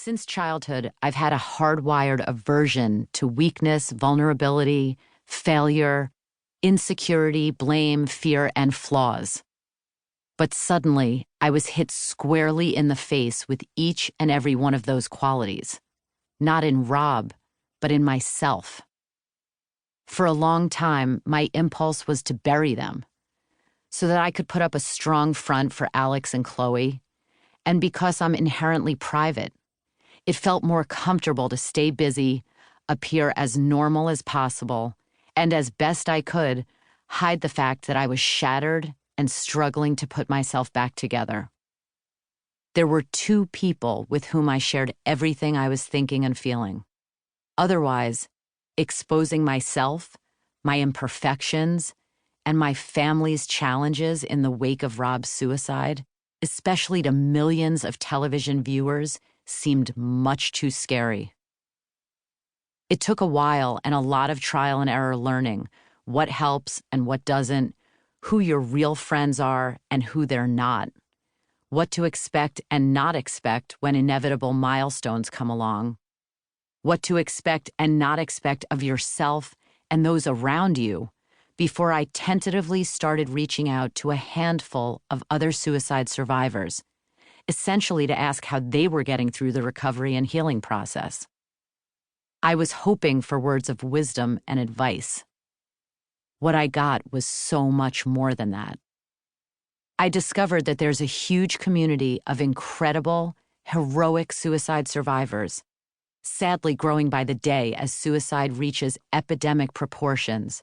Since childhood, I've had a hardwired aversion to weakness, vulnerability, failure, insecurity, blame, fear, and flaws. But suddenly, I was hit squarely in the face with each and every one of those qualities, not in Rob, but in myself. For a long time, my impulse was to bury them so that I could put up a strong front for Alex and Chloe, and because I'm inherently private, it felt more comfortable to stay busy, appear as normal as possible, and as best I could, hide the fact that I was shattered and struggling to put myself back together. There were two people with whom I shared everything I was thinking and feeling. Otherwise, exposing myself, my imperfections, and my family's challenges in the wake of Rob's suicide, especially to millions of television viewers, seemed much too scary. It took a while and a lot of trial and error learning what helps and what doesn't, who your real friends are and who they're not, what to expect and not expect when inevitable milestones come along, what to expect and not expect of yourself and those around you, before I tentatively started reaching out to a handful of other suicide survivors, essentially to ask how they were getting through the recovery and healing process. I was hoping for words of wisdom and advice. What I got was so much more than that. I discovered that there's a huge community of incredible, heroic suicide survivors, sadly growing by the day as suicide reaches epidemic proportions,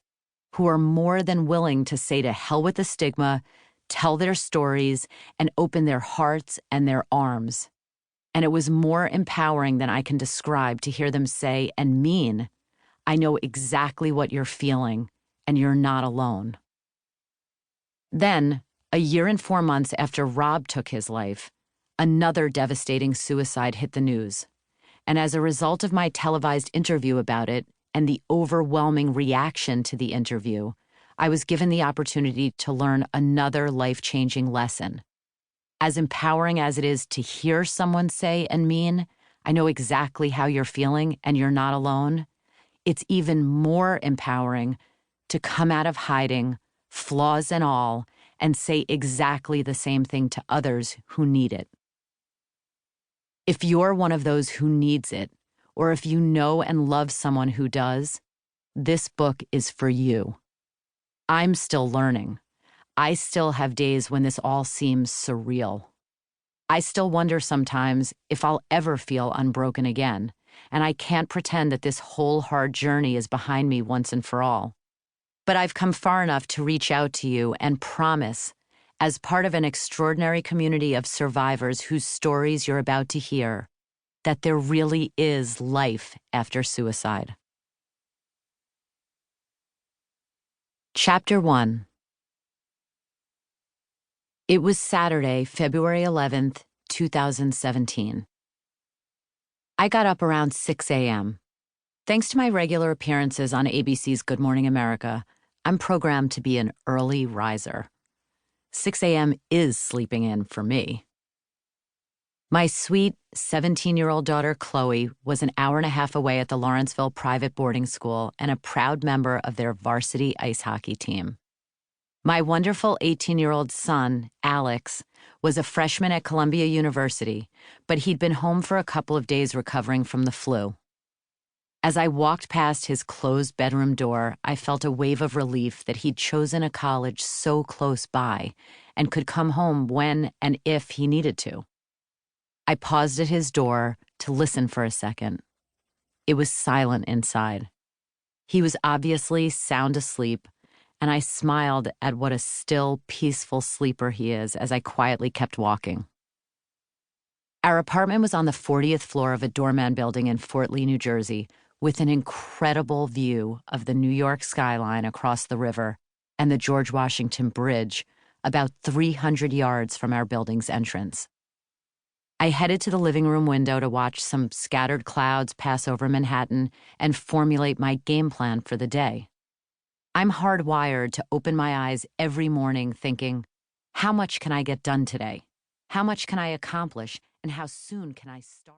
who are more than willing to say to hell with the stigma, tell their stories, and open their hearts and their arms. And it was more empowering than I can describe to hear them say and mean, I know exactly what you're feeling, and you're not alone. Then, a year and 4 months after Rob took his life, another devastating suicide hit the news. And as a result of my televised interview about it and the overwhelming reaction to the interview, I was given the opportunity to learn another life-changing lesson. As empowering as it is to hear someone say and mean, I know exactly how you're feeling and you're not alone, it's even more empowering to come out of hiding, flaws and all, and say exactly the same thing to others who need it. If you're one of those who needs it, or if you know and love someone who does, this book is for you. I'm still learning. I still have days when this all seems surreal. I still wonder sometimes if I'll ever feel unbroken again, and I can't pretend that this whole hard journey is behind me once and for all. But I've come far enough to reach out to you and promise, as part of an extraordinary community of survivors whose stories you're about to hear, that there really is life after suicide. Chapter 1. It was Saturday, February 11th, 2017. I got up around 6 a.m. Thanks to my regular appearances on ABC's Good Morning America, I'm programmed to be an early riser. 6 a.m. is sleeping in for me. My sweet 17-year-old daughter, Chloe, was an hour and a half away at the Lawrenceville private boarding school and a proud member of their varsity ice hockey team. My wonderful 18-year-old son, Alex, was a freshman at Columbia University, but he'd been home for a couple of days recovering from the flu. As I walked past his closed bedroom door, I felt a wave of relief that he'd chosen a college so close by and could come home when and if he needed to. I paused at his door to listen for a second. It was silent inside. He was obviously sound asleep, and I smiled at what a still, peaceful sleeper he is as I quietly kept walking. Our apartment was on the 40th floor of a doorman building in Fort Lee, New Jersey, with an incredible view of the New York skyline across the river and the George Washington Bridge, about 300 yards from our building's entrance. I headed to the living room window to watch some scattered clouds pass over Manhattan and formulate my game plan for the day. I'm hardwired to open my eyes every morning thinking, how much can I get done today? How much can I accomplish? And how soon can I start?